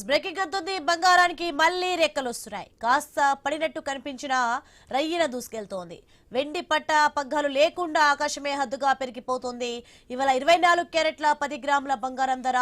Breaking అవుతుంది. బంగారానికి మళ్లీ రెక్కలు వస్తున్నాయి. కాస్త పడినట్టు కనిపించిన రయ్యిన దూసుకెళ్తోంది. వెండి పట్ట పగ్గాలు లేకుండా ఆకాశమే హద్దుగా పెరిగిపోతుంది. ఇవాళ 24 క్యారెట్ల 10 గ్రాముల బంగారం ధర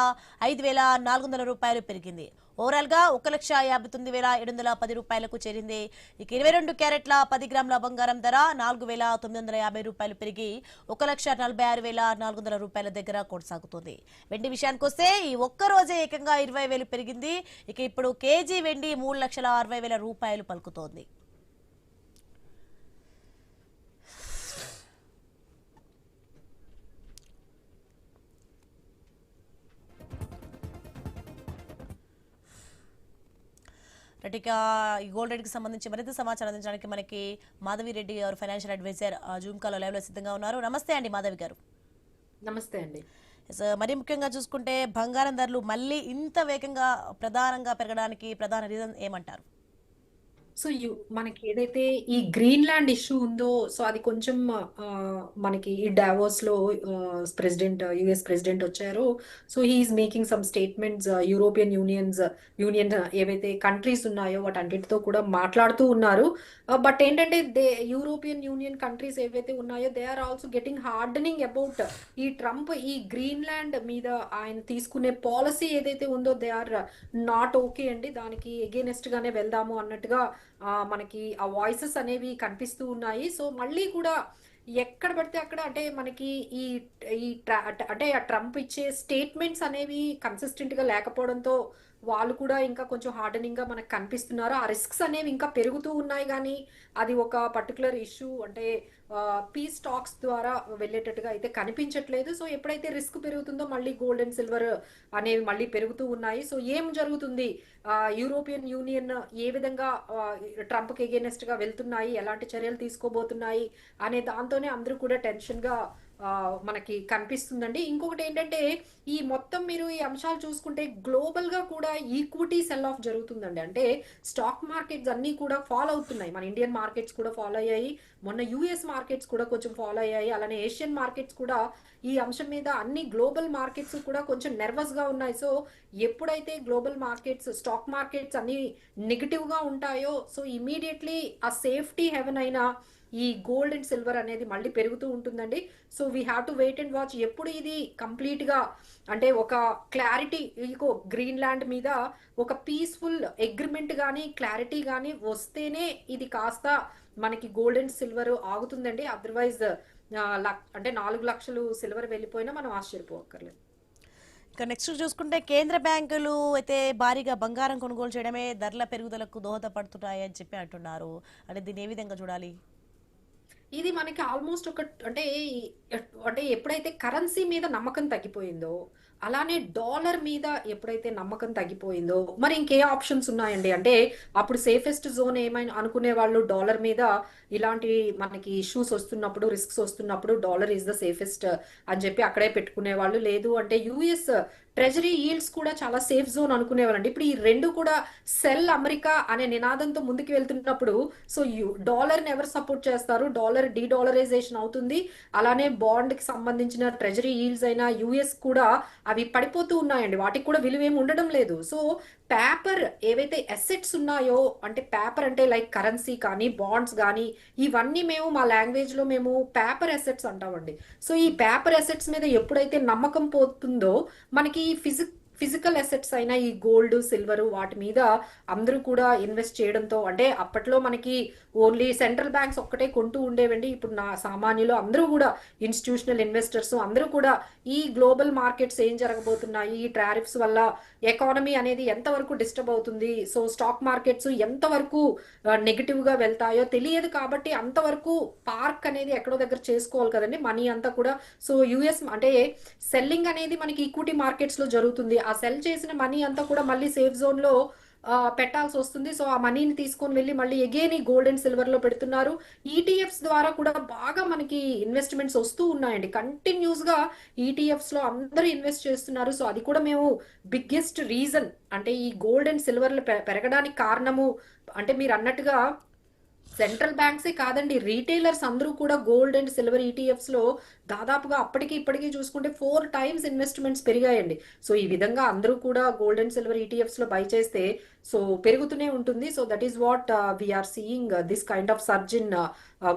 5,400 రూపాయలు పెరిగింది. ఓవరాల్ గా 1,59,710 రూపాయలకు చేరింది. ఇక 22 క్యారెట్ల 10 గ్రాముల బంగారం ధర 4,950 రూపాయలు పెరిగి 1,46,400 రూపాయల దగ్గర కొనసాగుతుంది. వెండి విషయానికి వస్తే ఈ ఒక్క రోజే ఏకంగా 20,000 పెరిగింది. ఇక ఇప్పుడు కేజీ వెండి 3,60,000 రూపాయలు పలుకుతోంది. ఇక ఈ గోల్డ్ రేట్ కి సంబంధించి మరింత సమాచారం అందించడానికి మనకి Madhavi Reddy garu, financial adviser, Zoom call live లో సిద్ధంగా ఉన్నారు. నమస్తే అండి మాధవి గారు. నమస్తే అండి. మరి ముఖ్యంగా చూసుకుంటే బంగారం ధరలు మళ్ళీ ఇంత వేగంగా ప్రధానంగా పెరగడానికి ప్రధాన రీజన్ ఏమంటారు? సో మనకి ఏదైతే ఈ గ్రీన్లాండ్ ఇష్యూ ఉందో, సో అది కొంచెం మనకి ఈ డావోస్ లో యుఎస్ ప్రెసిడెంట్ వచ్చారు. So he's making some statements. Union ఏవైతే కంట్రీస్ ఉన్నాయో వాటన్నిటితో కూడా మాట్లాడుతూ ఉన్నారు. బట్ ఏంటంటే యూరోపియన్ యూనియన్ కంట్రీస్ ఏవైతే ఉన్నాయో they are also getting hardening about ఈ ట్రంప్ ఈ గ్రీన్లాండ్ మీద ఆయన తీసుకునే పాలసీ ఏదైతే ఉందో దే ఆర్ నాట్ ఓకే అండి, దానికి ఎగెనెస్ట్ గానే వెళ్దాము అన్నట్టుగా మనకి ఆ వాయిసెస్ అనేవి కనిపిస్తూ ఉన్నాయి. సో మళ్ళీ కూడా ఎక్కడ పడితే అక్కడ అంటే మనకి ఈ ఈ అంటే ఆ ట్రంప్ ఇచ్చే స్టేట్మెంట్స్ అనేవి కన్సిస్టెంట్ గా లేకపోవడంతో వాళ్ళు కూడా ఇంకా కొంచెం హార్డనింగ్ గా మనకు కనిపిస్తున్నారు. ఆ రిస్క్స్ అనేవి ఇంకా పెరుగుతూ ఉన్నాయి, కానీ అది ఒక పర్టికులర్ ఇష్యూ అంటే పీస్ టాక్స్ ద్వారా వెళ్ళేటట్టుగా అయితే కనిపించట్లేదు. సో ఎప్పుడైతే రిస్క్ పెరుగుతుందో మళ్ళీ గోల్డ్ అండ్ సిల్వర్ అనేవి మళ్ళీ పెరుగుతూ ఉన్నాయి. సో ఏం జరుగుతుంది, యూరోపియన్ యూనియన్ ఏ విధంగా ట్రంప్కి ఎగెనెస్ట్ గా వెళ్తున్నాయి, ఎలాంటి చర్యలు తీసుకోబోతున్నాయి అనే దాంతోనే అందరూ కూడా టెన్షన్ గా మనకి కనిపిస్తుందండి. ఇంకొకటి ఏంటంటే ఈ మొత్తం మీరు ఈ అంశాలు చూసుకుంటే గ్లోబల్ గా కూడా ఈక్విటీ సెల్ ఆఫ్ జరుగుతుందండి. అంటే స్టాక్ మార్కెట్స్ అన్ని కూడా ఫాలో అవుతున్నాయి. మన ఇండియన్ మార్కెట్స్ కూడా ఫాలో అయ్యాయి, మొన్న యుఎస్ మార్కెట్స్ కూడా కొంచెం ఫాలో అయ్యాయి, అలానే ఏషియన్ మార్కెట్స్ కూడా ఈ అంశం మీద అన్ని గ్లోబల్ మార్కెట్స్ కూడా కొంచెం నర్వస్ గా ఉన్నాయి. సో ఎప్పుడైతే గ్లోబల్ మార్కెట్స్ స్టాక్ మార్కెట్స్ అన్ని నెగిటివ్ గా ఉంటాయో సో ఇమీడియట్లీ ఆ సేఫ్టీ హెవెన్ అయినా ఈ గోల్డ్ అండ్ సిల్వర్ అనేది మళ్ళీ పెరుగుతూ ఉంటుందండి. So we have to wait and watch ఎప్పుడు ఇది కంప్లీట్ గా అంటే ఒక క్లారిటీ గ్రీన్లాండ్ మీద ఒక పీస్ఫుల్ అగ్రిమెంట్ కానీ క్లారిటీ కానీ వస్తేనే ఇది కాస్త మనకి గోల్డ్ అండ్ సిల్వర్ ఆగుతుందండి. అదర్వైజ్ అంటే 4 లక్షలు సిల్వర్ వెళ్ళిపోయినా మనం ఆశ్చర్యపోక్కర్లేదు. ఇక నెక్స్ట్ చూసుకుంటే కేంద్ర బ్యాంకులు అయితే భారీగా బంగారం కొనుగోలు చేయడమే ధరల పెరుగుదలకు దోహదపడుతున్నాయి అని చెప్పి అంటున్నారు. అంటే దీన్ని ఏ విధంగా చూడాలి? ఇది మనకి ఆల్మోస్ట్ ఒక అంటే అంటే ఎప్పుడైతే కరెన్సీ మీద నమ్మకం తగ్గిపోయిందో, అలానే డాలర్ మీద ఎప్పుడైతే నమ్మకం తగ్గిపోయిందో మరి ఇంకే ఆప్షన్స్ ఉన్నాయండి. అంటే అప్పుడు సేఫెస్ట్ జోన్ ఏమైనా అనుకునే వాళ్ళు డాలర్ మీద ఇలాంటి మనకి ఇష్యూస్ వస్తున్నప్పుడు రిస్క్స్ వస్తున్నప్పుడు డాలర్ ఈజ్ ద సేఫెస్ట్ అని చెప్పి అక్కడే పెట్టుకునే వాళ్ళు. లేదు అంటే యుఎస్ ట్రెజరీ ఈల్డ్స్ కూడా చాలా సేఫ్ జోన్ అనుకునేవారండి. ఇప్పుడు ఈ రెండు కూడా సెల్ అమెరికా అనే నినాదంతో ముందుకు వెళ్తున్నప్పుడు సో డాలర్ని ఎవరు సపోర్ట్ చేస్తారు? డాలర్ డీడాలరైజేషన్ అవుతుంది. అలానే బాండ్ కి సంబంధించిన ట్రెజరీ ఈల్డ్స్ అయినా యుఎస్ కూడా అవి పడిపోతూ ఉన్నాయండి, వాటికి కూడా విలువ ఏమి ఉండడం లేదు. సో పేపర్ ఏవైతే అసెట్స్ ఉన్నాయో అంటే పేపర్ అంటే లైక్ కరెన్సీ కానీ బాండ్స్ కానీ ఇవన్నీ మేము మా లాంగ్వేజ్ లో మేము పేపర్ అసెట్స్ అంటామండి. సో ఈ పేపర్ అసెట్స్ మీద ఎప్పుడైతే నమ్మకం పోతుందో మనకి ఫిజికల్ అసెట్స్ అయినా ఈ గోల్డ్ సిల్వర్ వాటి మీద అందరూ కూడా ఇన్వెస్ట్ చేయడంతో అంటే అప్పట్లో మనకి ఓన్లీ సెంట్రల్ బ్యాంక్స్ ఒక్కటే కొంటూ ఉండేవండి. ఇప్పుడు నా సామాన్యులు అందరూ కూడా ఇన్స్టిట్యూషనల్ ఇన్వెస్టర్స్ అందరూ కూడా ఈ గ్లోబల్ మార్కెట్స్ ఏం జరగబోతున్నాయి, ఈ టారిఫ్స్ వల్ల ఎకానమీ అనేది ఎంతవరకు డిస్టర్బ్ అవుతుంది, సో స్టాక్ మార్కెట్స్ ఎంతవరకు నెగిటివ్ గా వెళ్తాయో తెలియదు. కాబట్టి అంతవరకు పార్క్ అనేది ఎక్కడో దగ్గర చేసుకోవాలి కదండి మనీ అంతా కూడా. సో యుఎస్ అంటే సెల్లింగ్ అనేది మనకి ఈక్విటీ మార్కెట్స్ లో జరుగుతుంది. ఆ సెల్ చేసిన మనీ అంతా కూడా మళ్ళీ సేఫ్ జోన్ లో పెట్టాల్సి వస్తుంది. సో ఆ మనీని తీసుకొని వెళ్ళి మళ్ళీ ఎగైన్ ఈ గోల్డ్ అండ్ సిల్వర్ లో పెడుతున్నారు. ఈటీఎఫ్స్ ద్వారా కూడా బాగా మనకి ఇన్వెస్ట్మెంట్స్ వస్తూ ఉన్నాయండి. కంటిన్యూస్ గా ఈటీఎఫ్స్ లో అందరూ ఇన్వెస్ట్ చేస్తున్నారు. సో అది కూడా మేము బిగ్గెస్ట్ రీజన్ అంటే ఈ గోల్డ్ అండ్ సిల్వర్ పెరగడానికి కారణము అంటే మీరు అన్నట్టుగా సెంట్రల్ బ్యాంక్సే కాదండి, రీటైలర్స్ అందరూ కూడా గోల్డ్ అండ్ సిల్వర్ ఈటీఎఫ్స్ లో దాదాపుగా అప్పటికి ఇప్పటికీ చూసుకుంటే 4 times ఇన్వెస్ట్మెంట్స్ పెరిగాయండి. సో ఈ విధంగా అందరూ కూడా గోల్డ్ అండ్ సిల్వర్ ఈటీఎఫ్స్ లో బై చేస్తే సో పెరుగుతూనే ఉంటుంది. So that is what we're seeing this kind of surge in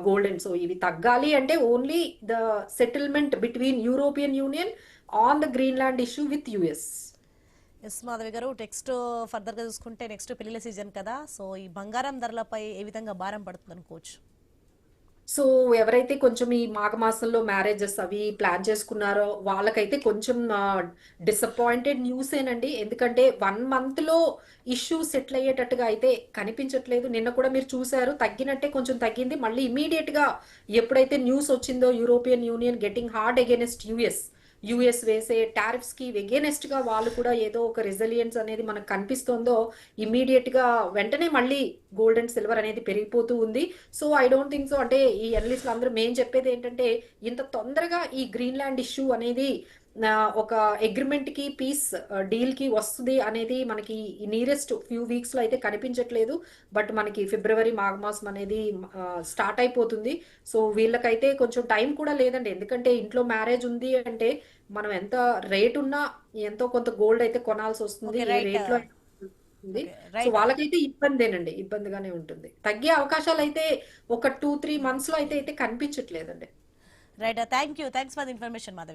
gold. And so ఇవి తగ్గాలి అంటే only the settlement between European Union on the Greenland issue with US. Yes Madhavi garu, next ఫర్దర్గా చూసుకుంటే next పెళ్లిళ్ళ season కదా, so ఈ బంగారం ధరలపై ఏ విధంగా భారం పడుతుంది అనుకోవచ్చు? సో ఎవరైతే కొంచెం ఈ మాఘమాసంలో మ్యారేజెస్ అవి ప్లాన్ చేసుకున్నారో వాళ్ళకైతే కొంచెం డిసప్పాయింటెడ్ న్యూసేనండి. ఎందుకంటే 1 month లో ఇష్యూ సెటిల్ అయ్యేటట్టుగా అయితే కనిపించట్లేదు. నిన్న కూడా మీరు చూసారు, తగ్గినట్టే కొంచెం తగ్గింది. మళ్ళీ ఇమీడియట్ గా ఎప్పుడైతే న్యూస్ వచ్చిందో European union getting hard against US వేసే టారిఫ్స్ కి ఎగేనెస్ట్ గా వాళ్ళు కూడా ఏదో ఒక రెసిలియన్స్ అనేది మనకు కనిపిస్తుందో, ఇమీడియట్ గా వెంటనే మళ్ళీ గోల్డ్ అండ్ సిల్వర్ అనేది పెరిగిపోతూ ఉంది. So I don't think so, అంటే ఈ అనలిస్టులు అందరూ మేం చెప్పేది ఏంటంటే ఇంత తొందరగా ఈ గ్రీన్లాండ్ ఇష్యూ అనేది ఒక అగ్రిమెంట్ కి పీస్ డీల్ కి వస్తుంది అనేది మనకి ఈ నియరెస్ట్ ఫ్యూ వీక్స్ లో అయితే కనిపించట్లేదు. బట్ మనకి ఫిబ్రవరి మాఘమాసం అనేది స్టార్ట్ అయిపోతుంది. సో వీళ్ళకైతే కొంచెం టైం కూడా లేదండి. ఎందుకంటే ఇంట్లో మ్యారేజ్ ఉంది అంటే మనం ఎంత రేట్ ఉన్నా ఎంతో కొంత గోల్డ్ అయితే కొనాల్సి వస్తుంది, ఓకే, ఏ రైట్. రేట్ లో అయినా ఉంది. Okay, so right. వాళ్ళకైతే ఇబ్బందిగానే ఉంటుంది. తగ్గే అవకాశాలు అయితే ఒక 2-3 months లో అయితే కనిపించట్లేదండి. Right, thank you, thanks for the information Madhavi.